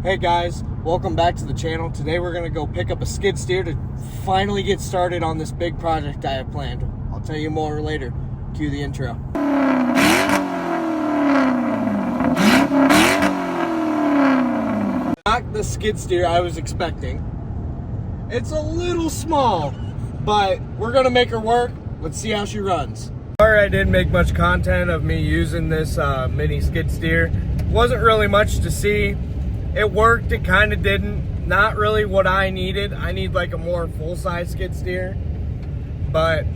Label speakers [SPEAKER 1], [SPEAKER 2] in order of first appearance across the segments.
[SPEAKER 1] Hey guys, welcome back to the channel. Today we're gonna go pick up a skid steer to finally get started on this big project I have planned. I'll tell you more later. Cue the intro. Not the skid steer I was expecting. It's a little small, but we're gonna make her work. Let's see how she runs. Sorry I didn't make much content of me using this mini skid steer. Wasn't really much to see. It worked, it kind of didn't. Not really what I needed. I need like a more full-size skid steer. But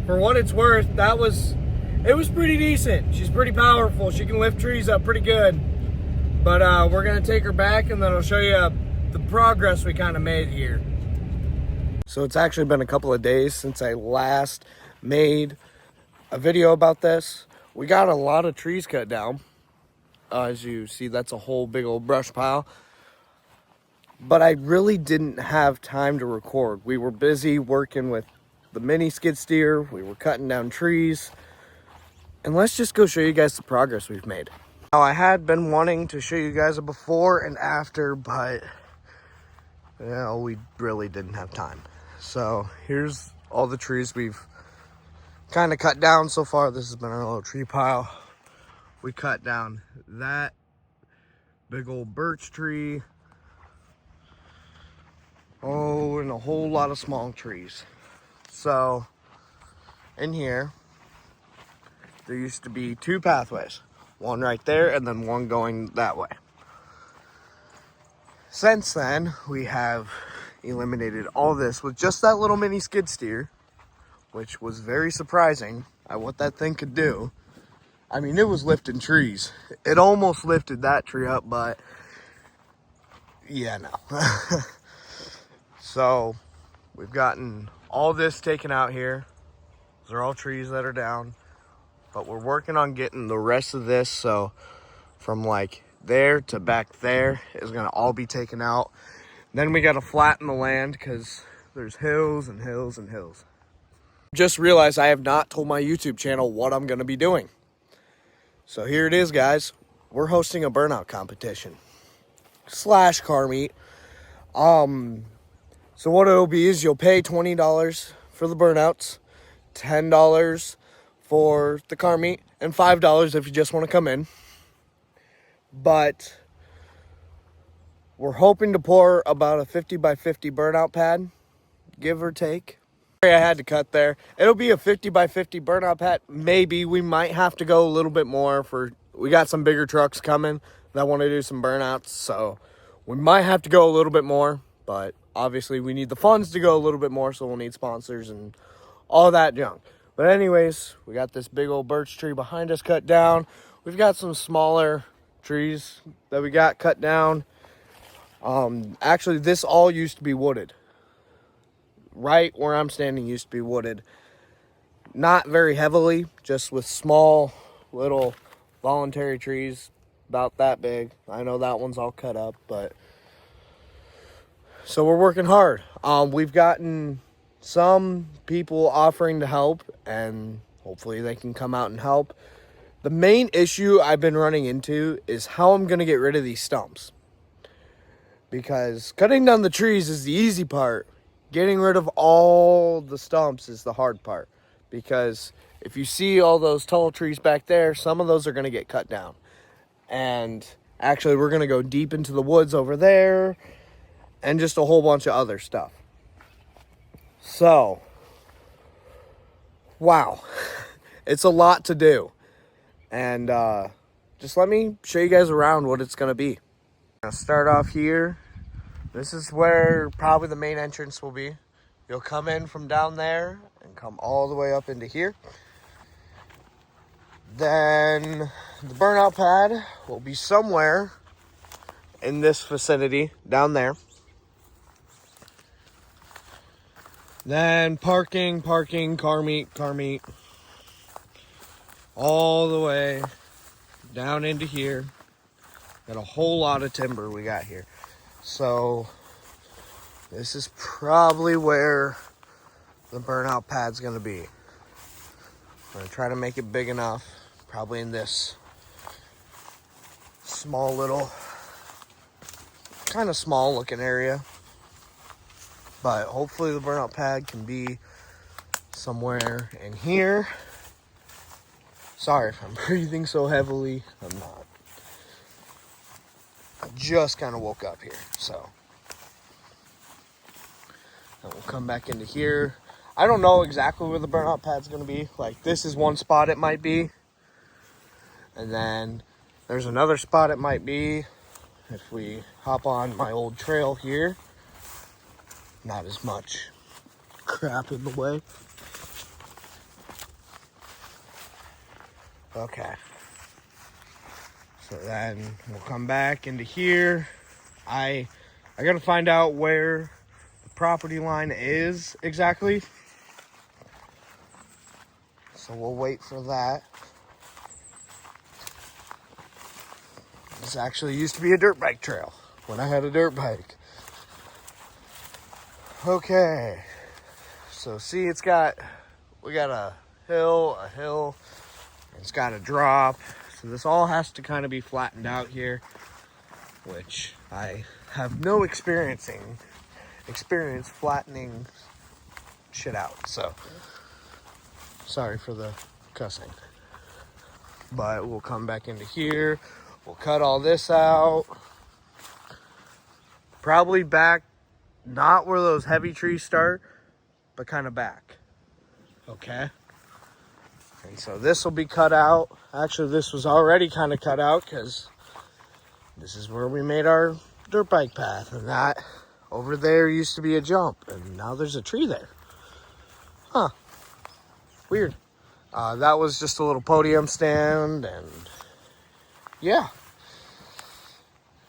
[SPEAKER 1] for what it's worth, it was pretty decent. She's pretty powerful. She can lift trees up pretty good. But we're gonna take her back and then I'll show you the progress we kind of made here. So it's actually been a couple of days since I last made a video about this. We got a lot of trees cut down. As you see, that's a whole big old brush pile. But I really didn't have time to record. We were busy working with the mini skid steer. We were cutting down trees. And let's just go show you guys the progress we've made. Now, I had been wanting to show you guys a before and after, but you know, we really didn't have time. So here's all the trees we've kind of cut down so far. This has been our little tree pile. We cut down that big old birch tree. Oh, and a whole lot of small trees. So, in here, there used to be two pathways. One right there, and then one going that way. Since then, we have eliminated all this with just that little mini skid steer, which was very surprising at what that thing could do. I mean, it was lifting trees. It almost lifted that tree up, but yeah, no. So, we've gotten all this taken out here. Those are all trees that are down. But we're working on getting the rest of this, so from like there to back there is gonna all be taken out. Then we gotta flatten the land because there's hills and hills and hills. Just realized I have not told my YouTube channel what I'm gonna be doing. So here it is, guys. We're hosting a burnout competition / car meet. So what it'll be is you'll pay $20 for the burnouts, $10 for the car meet, and $5 if you just want to come in. But we're hoping to pour about a 50 by 50 burnout pad, give or take. I had to cut there. It'll be a 50 by 50 burnout pad. Maybe we might have to go a little bit more we got some bigger trucks coming that want to do some burnouts. So we might have to go a little bit more, but obviously we need the funds to go a little bit more. So we'll need sponsors and all that junk. But anyways, we got this big old birch tree behind us cut down. We've got some smaller trees that we got cut down. Actually, this all used to be wooded. Right where I'm standing used to be wooded. Not very heavily, just with small little voluntary trees about that big. I know that one's all cut up, but so we're working hard. We've gotten some people offering to help, and hopefully they can come out and help. The main issue I've been running into is how I'm going to get rid of these stumps. Because cutting down the trees is the easy part. Getting rid of all the stumps is the hard part. Because if you see all those tall trees back there, some of those are going to get cut down. And actually, we're going to go deep into the woods over there and just a whole bunch of other stuff. So, wow, it's a lot to do. And just let me show you guys around what it's going to be. I'm going to start off here. This is where probably the main entrance will be. You'll come in from down there and come all the way up into here. Then the burnout pad will be somewhere in this vicinity down there. Then parking, car meet, all the way down into here. Got a whole lot of timber we got here. So this is probably where the burnout pad's gonna be. I'm gonna try to make it big enough, probably in this small little kind of small looking area. But hopefully the burnout pad can be somewhere in here. Sorry if I'm breathing so heavily. I'm not. I just kind of woke up here, so. And we'll come back into here. I don't know exactly where the burnout pad's gonna be. Like, this is one spot it might be. And then there's another spot it might be if we hop on my old trail here. Not as much crap in the way. Okay. So then we'll come back into here. I gotta find out where the property line is exactly. So we'll wait for that. This actually used to be a dirt bike trail when I had a dirt bike. Okay. So see, we got a hill, it's got a drop. So this all has to kind of be flattened out here, which I have no experience flattening shit out. So sorry for the cussing. But we'll come back into here. We'll cut all this out. Probably back, not where those heavy trees start, but kind of back. Okay. And so this will be cut out. Actually, this was already kind of cut out because this is where we made our dirt bike path. And that over there used to be a jump. And now there's a tree there. Huh. Weird. That was just a little podium stand. And yeah.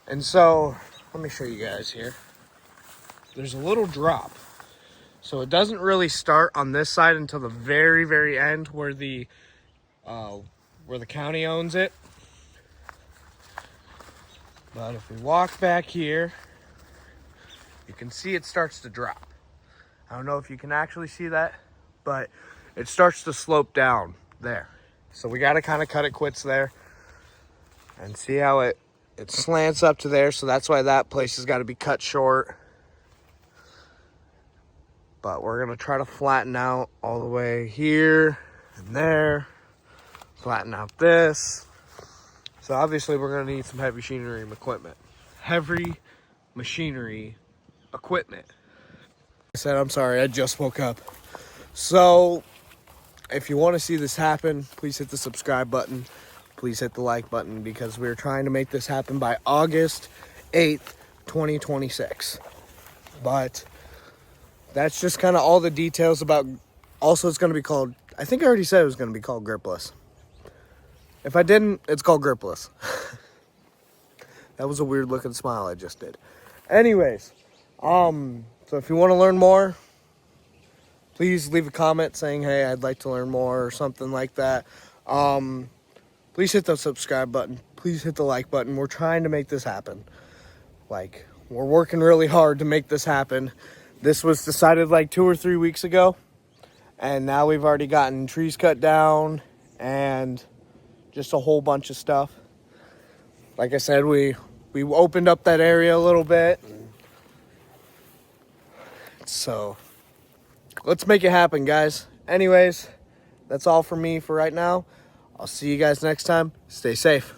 [SPEAKER 1] And so, let me show you guys here. There's a little drop. So it doesn't really start on this side until the very, very end where the county owns it. But if we walk back here, you can see it starts to drop. I don't know if you can actually see that, but it starts to slope down there. So we got to kind of cut it quits there and see how it slants up to there. So that's why that place has got to be cut short. But we're going to try to flatten out all the way here and there. Flatten out this. So obviously we're going to need some heavy machinery equipment. Heavy machinery equipment. I said, I'm sorry, I just woke up. So if you want to see this happen, please hit the subscribe button. Please hit the like button because we're trying to make this happen by August 8th, 2026. But that's just kind of all the details about. Also, it's going to be called, I think I already said it was going to be called gripless. If I didn't, it's called gripless. That was a weird looking smile I just did. Anyways, so if you want to learn more, please leave a comment saying, hey, I'd like to learn more or something like that. Please hit the subscribe button. Please hit the like button. We're trying to make this happen. Like, we're working really hard to make this happen. This was decided like 2 or 3 weeks ago. And now we've already gotten trees cut down and just a whole bunch of stuff. Like I said, we opened up that area a little bit. So let's make it happen, guys. Anyways, that's all for me for right now. I'll see you guys next time. Stay safe.